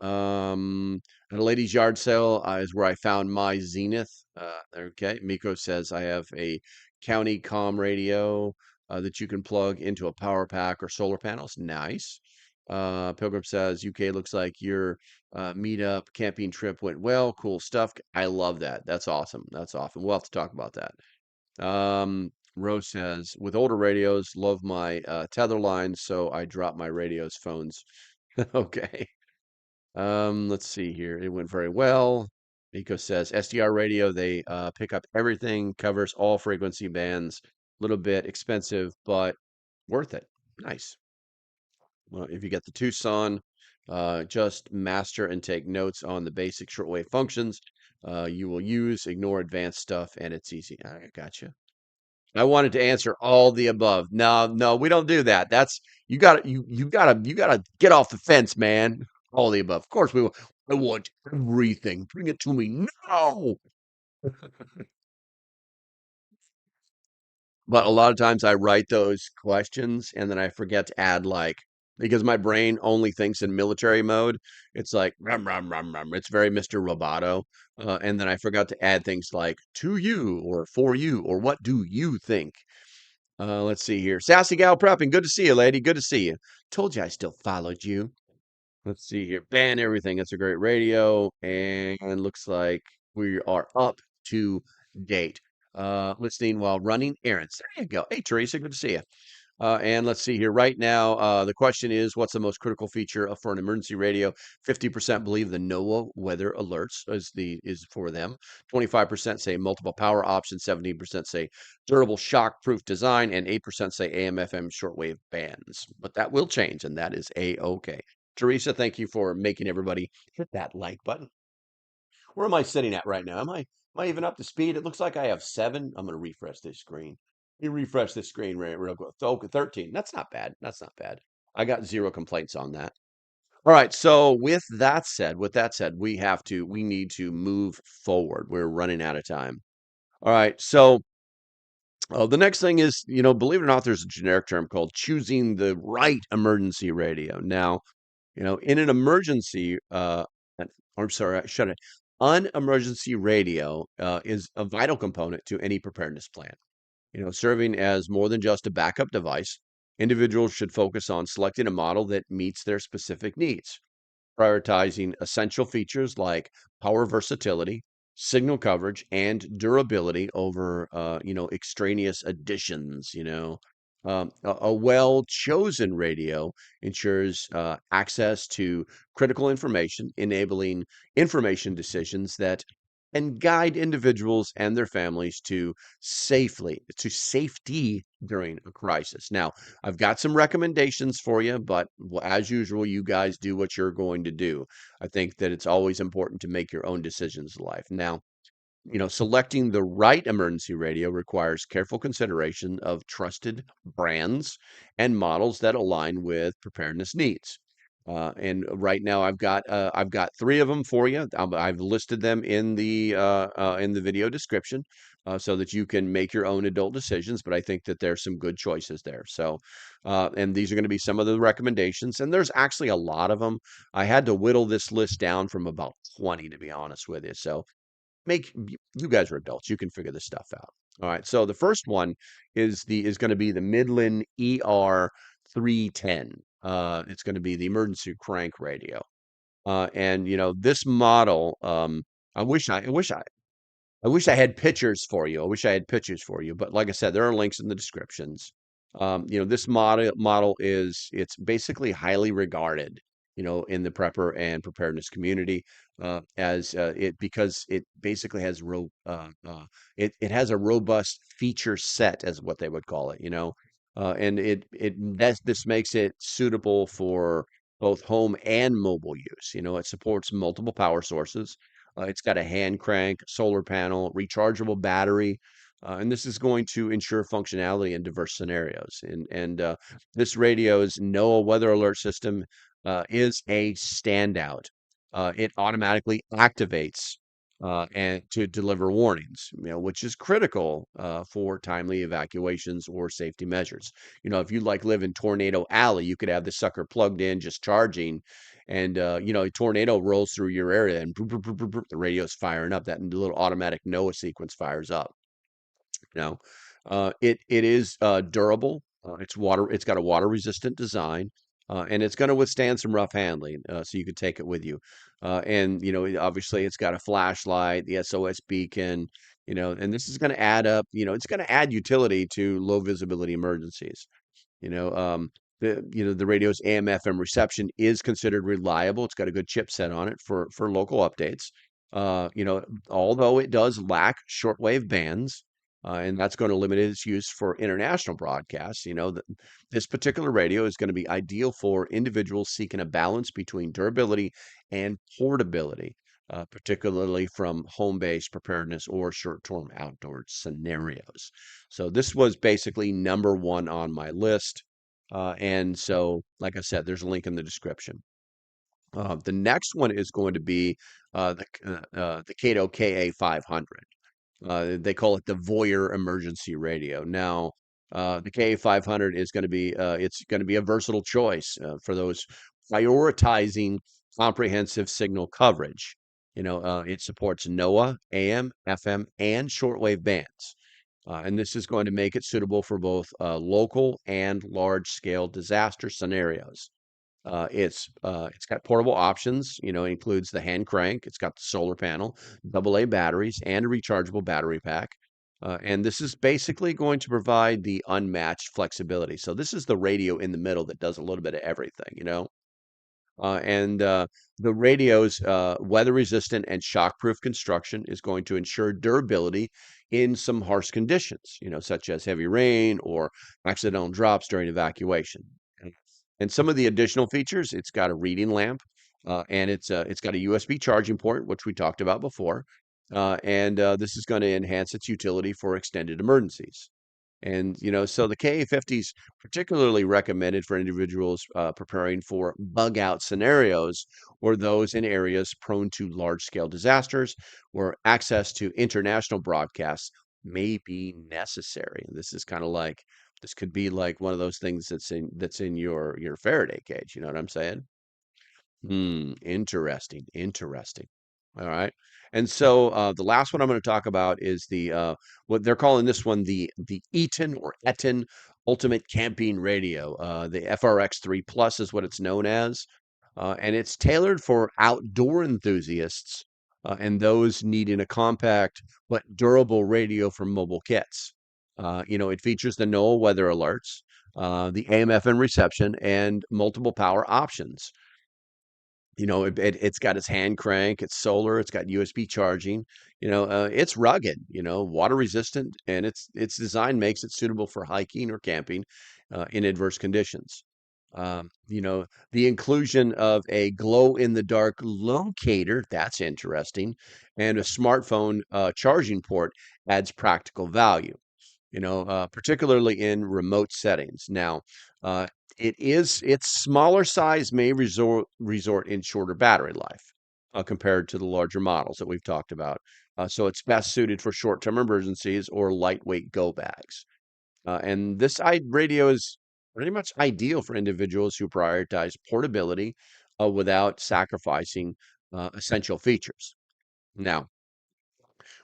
At a ladies' yard sale is where I found my Zenith. Okay, Miko says I have a county comm radio that you can plug into a power pack or solar panels. Nice. Pilgrim says UK looks like your meetup camping trip went well. Cool stuff. I love that. That's awesome. That's awesome. We'll have to talk about that. Rose says, with older radios, love my tether lines, so I drop my radios phones. Okay. Let's see here. It went very well. Nico says SDR radio, they pick up everything, covers all frequency bands. A little bit expensive, but worth it. Nice. Well, if you get the Tucson, just master and take notes on the basic shortwave functions you will use, ignore advanced stuff, and it's easy. I gotcha. I wanted to answer all the above. No, no, we don't do that. That's you gotta get off the fence, man. All the above. Of course we will. I want everything. Bring it to me. No. But a lot of times I write those questions and then I forget to add like because my brain only thinks in military mode. It's like rum rum rum rum. It's very Mr. Roboto. And then I forgot to add things like to you or for you or what do you think? Let's see here. Sassy Gal Prepping. Good to see you, lady. Good to see you. Told you I still followed you. Let's see here. Ban everything. It's a great radio. And looks like we are up to date. Listening while running errands. There you go. Hey, Teresa. Good to see you. And let's see here. Right now, the question is, what's the most critical feature for an emergency radio? 50% believe the NOAA weather alerts is for them. 25% say multiple power options. 17% say durable shock-proof design, and 8% say AM/FM shortwave bands. But that will change, and that is a-okay. Teresa, thank you for making everybody hit that like button. Where am I sitting at right now? Am I even up to speed? It looks like I have 7. I'm going to refresh this screen. You refresh this screen real quick. Oh, 13. That's not bad. That's not bad. I got 0 complaints on that. All right. So with that said, we need to move forward. We're running out of time. All right. So the next thing is, believe it or not, there's a generic term called choosing the right emergency radio. Now, in an emergency, I'm sorry, I shut it. An emergency radio is a vital component to any preparedness plan. Serving as more than just a backup device, individuals should focus on selecting a model that meets their specific needs, prioritizing essential features like power versatility, signal coverage, and durability over, extraneous additions. A well-chosen radio ensures access to critical information, enabling information decisions that can guide individuals and their families to safety during a crisis. Now, I've got some recommendations for you, but as usual, you guys do what you're going to do. I think that it's always important to make your own decisions in life. Now, selecting the right emergency radio requires careful consideration of trusted brands and models that align with preparedness needs. And right now, I've got 3 of them for you. I've listed them in the video description so that you can make your own adult decisions. But I think that there's some good choices there. So, and these are going to be some of the recommendations. And there's actually a lot of them. I had to whittle this list down from about 20, to be honest with you. So you guys are adults. You can figure this stuff out. All right. So the first one is going to be the Midland ER 310. It's going to be the emergency crank radio. And this model, I wish I had pictures for you. I wish I had pictures for you, but like I said, there are links in the descriptions. This model it's basically highly regarded, in the prepper and preparedness community, as it because it basically has it has a robust feature set, as what they would call it, and this makes it suitable for both home and mobile use. It supports multiple power sources. It's got a hand crank, solar panel, rechargeable battery, and this is going to ensure functionality in diverse scenarios. And this radio's NOAA weather alert system is a standout. It automatically activates and to deliver warnings, which is critical for timely evacuations or safety measures. If you live in Tornado Alley, you could have the sucker plugged in, just charging, and a tornado rolls through your area, and boop, boop, boop, boop, boop, the radio's firing up. That little automatic NOAA sequence fires up. It is durable. It's got a water resistant design. and it's going to withstand some rough handling, so you can take it with you. And obviously, it's got a flashlight, the SOS beacon, and this is going to add up. It's going to add utility to low visibility emergencies. You know, the radio's AM FM reception is considered reliable. It's got a good chipset on it for local updates. Although it does lack shortwave bands, and that's going to limit its use for international broadcasts. This particular radio is going to be ideal for individuals seeking a balance between durability and portability, particularly from home-based preparedness or short-term outdoor scenarios. So this was basically number one on my list. And so, like I said, there's a link in the description. The next one is going to be the Cato KA 500. They call it the Voyeur emergency radio. Now, the KA 500 is going to be it's going to be a versatile choice for those prioritizing comprehensive signal coverage. It supports NOAA, AM, FM, and shortwave bands. And this is going to make it suitable for both local and large scale disaster scenarios. It's got portable options. It includes the hand crank. It's got the solar panel, AA batteries, and a rechargeable battery pack. And this is basically going to provide the unmatched flexibility. So this is the radio in the middle that does a little bit of everything. And the radio's weather resistant and shockproof construction is going to ensure durability in some harsh conditions, such as heavy rain or accidental drops during evacuation. And some of the additional features, it's got a reading lamp, and it's got a USB charging port, which we talked about before. And this is going to enhance its utility for extended emergencies. And, so the KA50 is particularly recommended for individuals preparing for bug out scenarios or those in areas prone to large scale disasters where access to international broadcasts may be necessary. And this could be like one of those things that's in your Faraday cage. You know what I'm saying? Interesting, interesting. All right. And so the last one I'm going to talk about is what they're calling this one the Eaton or Eton Ultimate Camping Radio. The FRX3 Plus is what it's known as. And it's tailored for outdoor enthusiasts and those needing a compact but durable radio for mobile kits. It features the NOAA weather alerts, the AM/FM reception, and multiple power options. It's got its hand crank, it's solar, it's got USB charging. It's rugged, water resistant, and its design makes it suitable for hiking or camping in adverse conditions. The inclusion of a glow in the dark locator, that's interesting, and a smartphone charging port adds practical value, particularly in remote settings. Now, uh, its smaller size may resort in shorter battery life compared to the larger models that we've talked about. So it's best suited for short-term emergencies or lightweight go bags. And this radio is pretty much ideal for individuals who prioritize portability without sacrificing essential features. Now,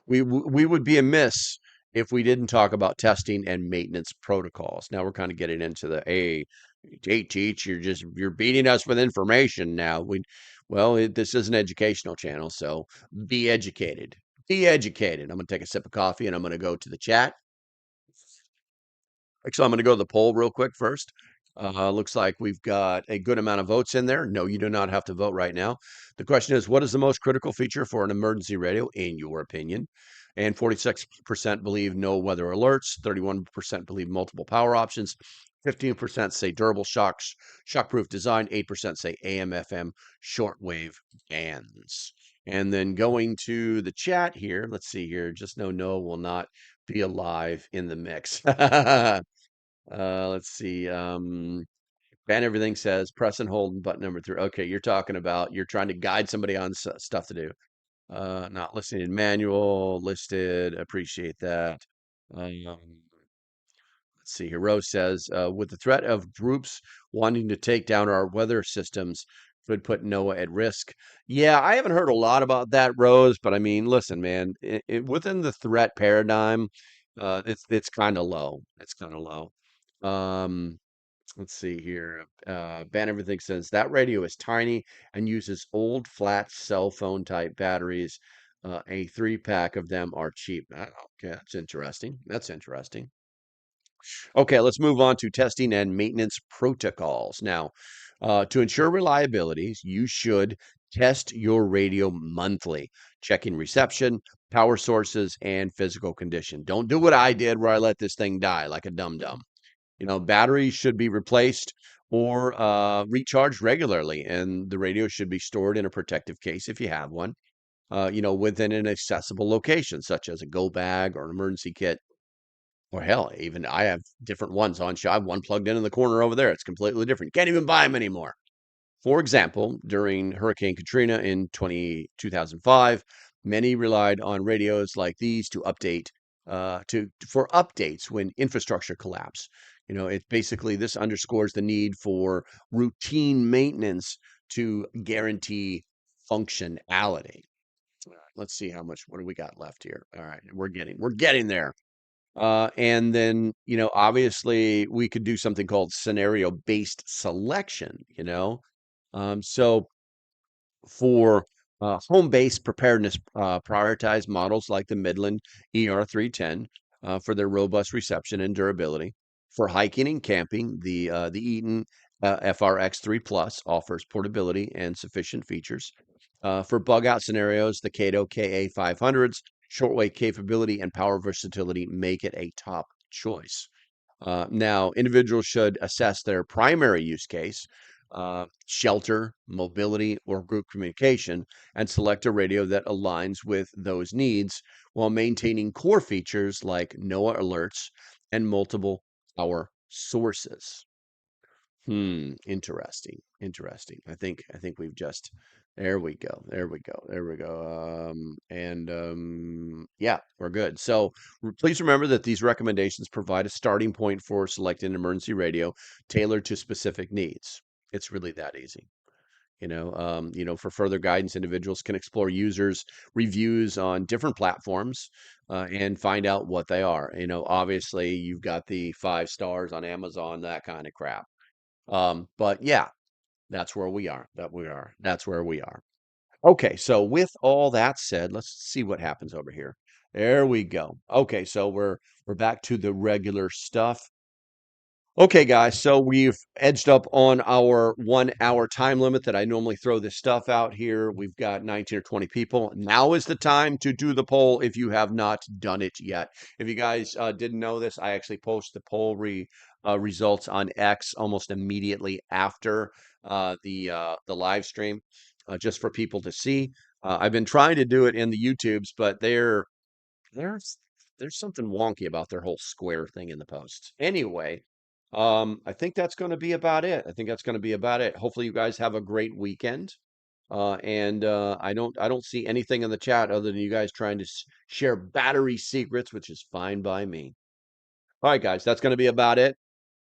we would be amiss if we didn't talk about testing and maintenance protocols. Now we're kind of getting into hey, teach, you're beating us with information now. This is an educational channel, so be educated. Be educated. I'm going to take a sip of coffee and I'm going to go to the chat. Actually, I'm going to go to the poll real quick first. Looks like we've got a good amount of votes in there. No, you do not have to vote right now. The question is, what is the most critical feature for an emergency radio, in your opinion? And 46% believe no weather alerts, 31% believe multiple power options, 15% say durable shockproof design, 8% say AM/FM shortwave bands. And then going to the chat here, let's see here. Just no will not be alive in the mix. Let's see. Ban everything says press and hold button number 3. Okay, you're trying to guide somebody on stuff to do. Not listening in manual, listed. Appreciate that. Let's see here. Rose says, with the threat of groups wanting to take down our weather systems, could put NOAA at risk. Yeah, I haven't heard a lot about that, Rose, but I mean, listen, man, within the threat paradigm, it's kind of low. It's kind of low. Um, Let's see here. Ban Everything says that radio is tiny and uses old flat cell phone type batteries. A 3-pack of them are cheap. Okay, that's interesting. That's interesting. Okay, let's move on to testing and maintenance protocols. Now, to ensure reliability, you should test your radio monthly, checking reception, power sources, and physical condition. Don't do what I did where I let this thing die like a dum dum. Batteries should be replaced or recharged regularly, and the radio should be stored in a protective case if you have one, within an accessible location, such as a go bag or an emergency kit. Or hell, even I have different ones on show. I have one plugged in the corner over there. It's completely different. Can't even buy them anymore. For example, during Hurricane Katrina in 2005, many relied on radios like these to update to for updates when infrastructure collapsed. It basically this underscores the need for routine maintenance to guarantee functionality. Let's see how much what do we got left here. All right, we're getting there. And then, obviously we could do something called scenario based selection. So for home-based preparedness, prioritize models like the Midland ER310 for their robust reception and durability. For hiking and camping, the Eaton FRX3 Plus offers portability and sufficient features. For bug out scenarios, the Kato KA500's shortwave capability and power versatility make it a top choice. Now, individuals should assess their primary use case, shelter, mobility, or group communication, and select a radio that aligns with those needs while maintaining core features like NOAA alerts and multiple power sources. Interesting. Interesting. I think we've just there we go. There we go. There we go. Yeah, we're good. So please remember that these recommendations provide a starting point for selecting an emergency radio tailored to specific needs. It's really that easy. For further guidance, individuals can explore users' reviews on different platforms and find out what they are. Obviously, you've got the 5 stars on Amazon, that kind of crap. But yeah, that's where we are. That's where we are. Okay, so with all that said, let's see what happens over here. There we go. Okay, so we're back to the regular stuff. Okay, guys, so we've edged up on our 1 hour time limit that I normally throw this stuff out here. We've got 19 or 20 people. Now is the time to do the poll if you have not done it yet. If you guys didn't know this, I actually post the poll results on X almost immediately after the live stream, just for people to see. I've been trying to do it in the YouTubes, but there's there's something wonky about their whole square thing in the posts. Anyway, I think that's going to be about it. I think that's going to be about it. Hopefully, you guys have a great weekend. And I don't see anything in the chat other than you guys trying to share battery secrets, which is fine by me. All right, guys, that's going to be about it.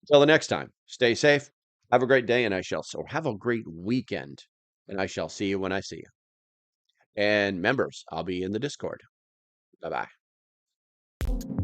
Until the next time, stay safe. Have a great day, and have a great weekend, and I shall see you when I see you. And members, I'll be in the Discord. Bye bye.